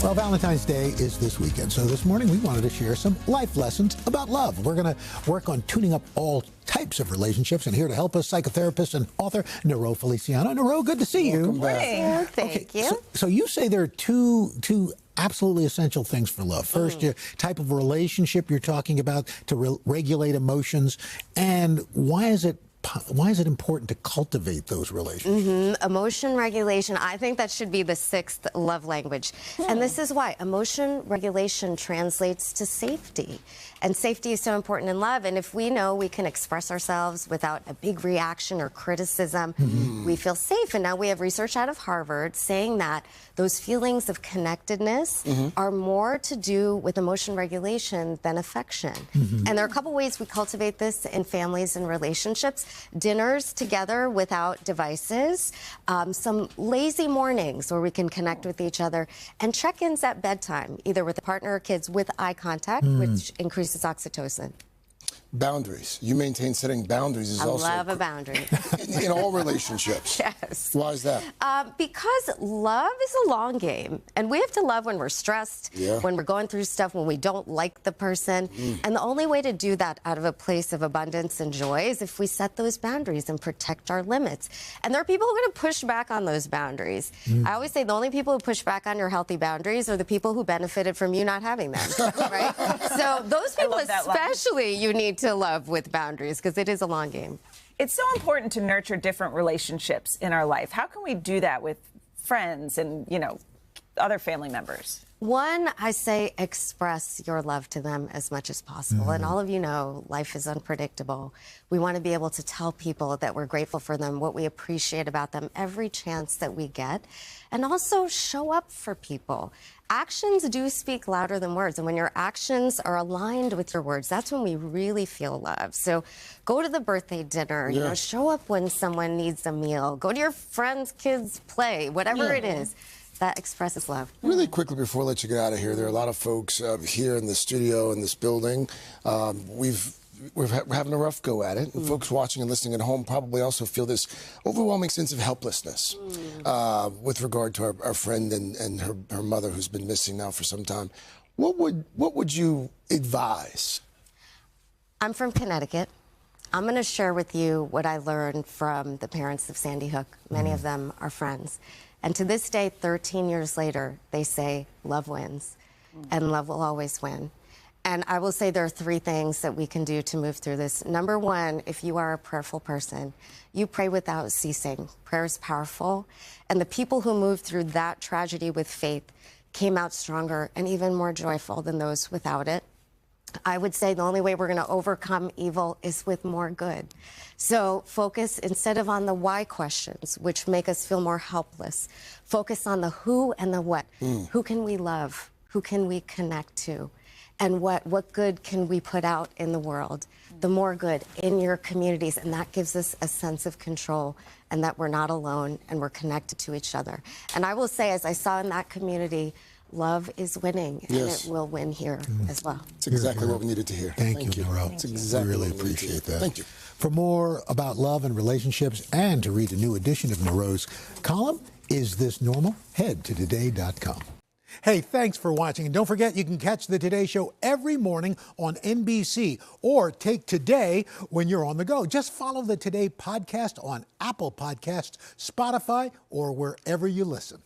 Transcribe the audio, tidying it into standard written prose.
Well, Valentine's Day is this weekend, so this morning we wanted to share some life lessons about love. We're going to work on tuning up all types of relationships, and here to help us, psychotherapist and author Niro Feliciano. Niro, good to see you. Welcome back. Thank you. So you say there are two absolutely essential things for love. First, your type of relationship you're talking about to regulate emotions, and why is it important to cultivate those relationships? Emotion regulation, I think that should be the sixth love language. And this is why. Emotion regulation translates to safety. And safety is so important in love. And if we know we can express ourselves without a big reaction or criticism, we feel safe. And now we have research out of Harvard saying that those feelings of connectedness are more to do with emotion regulation than affection. And there are a couple ways we cultivate this in families and relationships. Dinners together without devices, some lazy mornings where we can connect with each other, and check-ins at bedtime, either with a partner or kids with eye contact, which increases oxytocin. Boundaries. You maintain setting boundaries is also... I love a boundary. in all relationships. Yes. Why is that? Because love is a long game. And we have to love when we're stressed, when we're going through stuff, when we don't like the person. And the only way to do that out of a place of abundance and joy is if we set those boundaries and protect our limits. And there are people who are going to push back on those boundaries. I always say the only people who push back on your healthy boundaries are the people who benefited from you not having them, right? So those people especially you need to love with boundaries, because it is a long game. It's so important to nurture different relationships in our life. How can we do that with friends and, other family members? One, I say express your love to them as much as possible. And all of you know, life is unpredictable. We want to be able to tell people that we're grateful for them, what we appreciate about them, every chance that we get. And also show up for people. Actions do speak louder than words. And when your actions are aligned with your words, that's when we really feel love. So go to the birthday dinner, show up when someone needs a meal, go to your friend's kids' play, whatever it is. That expresses love. Really quickly before I let you get out of here, there are a lot of folks here in the studio, in this building. We're having a rough go at it. And folks watching and listening at home probably also feel this overwhelming sense of helplessness with regard to our friend and her mother, who's been missing now for some time. What would you advise? I'm from Connecticut. I'm going to share with you what I learned from the parents of Sandy Hook. Many of them are friends. And to this day, 13 years later, they say love wins, and love will always win. And I will say there are three things that we can do to move through this. Number one, if you are a prayerful person, you pray without ceasing. Prayer is powerful. And the people who moved through that tragedy with faith came out stronger and even more joyful than those without it. I would say the only way we're going to overcome evil is with more good. So focus, instead of on the why questions, which make us feel more helpless, focus on the who and the what. Who can we love? Who can we connect to? And what good can we put out in the world? The more good in your communities. And that gives us a sense of control and that we're not alone and we're connected to each other. And I will say, as I saw in that community, love is winning, and it will win here as well. It's exactly what we needed to hear. Thank you, Niro. It's exactly we really what we needed to hear. appreciate that. Thank you. For more about love and relationships and to read a new edition of Niro's column, Is This Normal? Head to today.com. Hey, thanks for watching. And don't forget, you can catch the Today Show every morning on NBC or take Today when you're on the go. Just follow the Today podcast on Apple Podcasts, Spotify, or wherever you listen.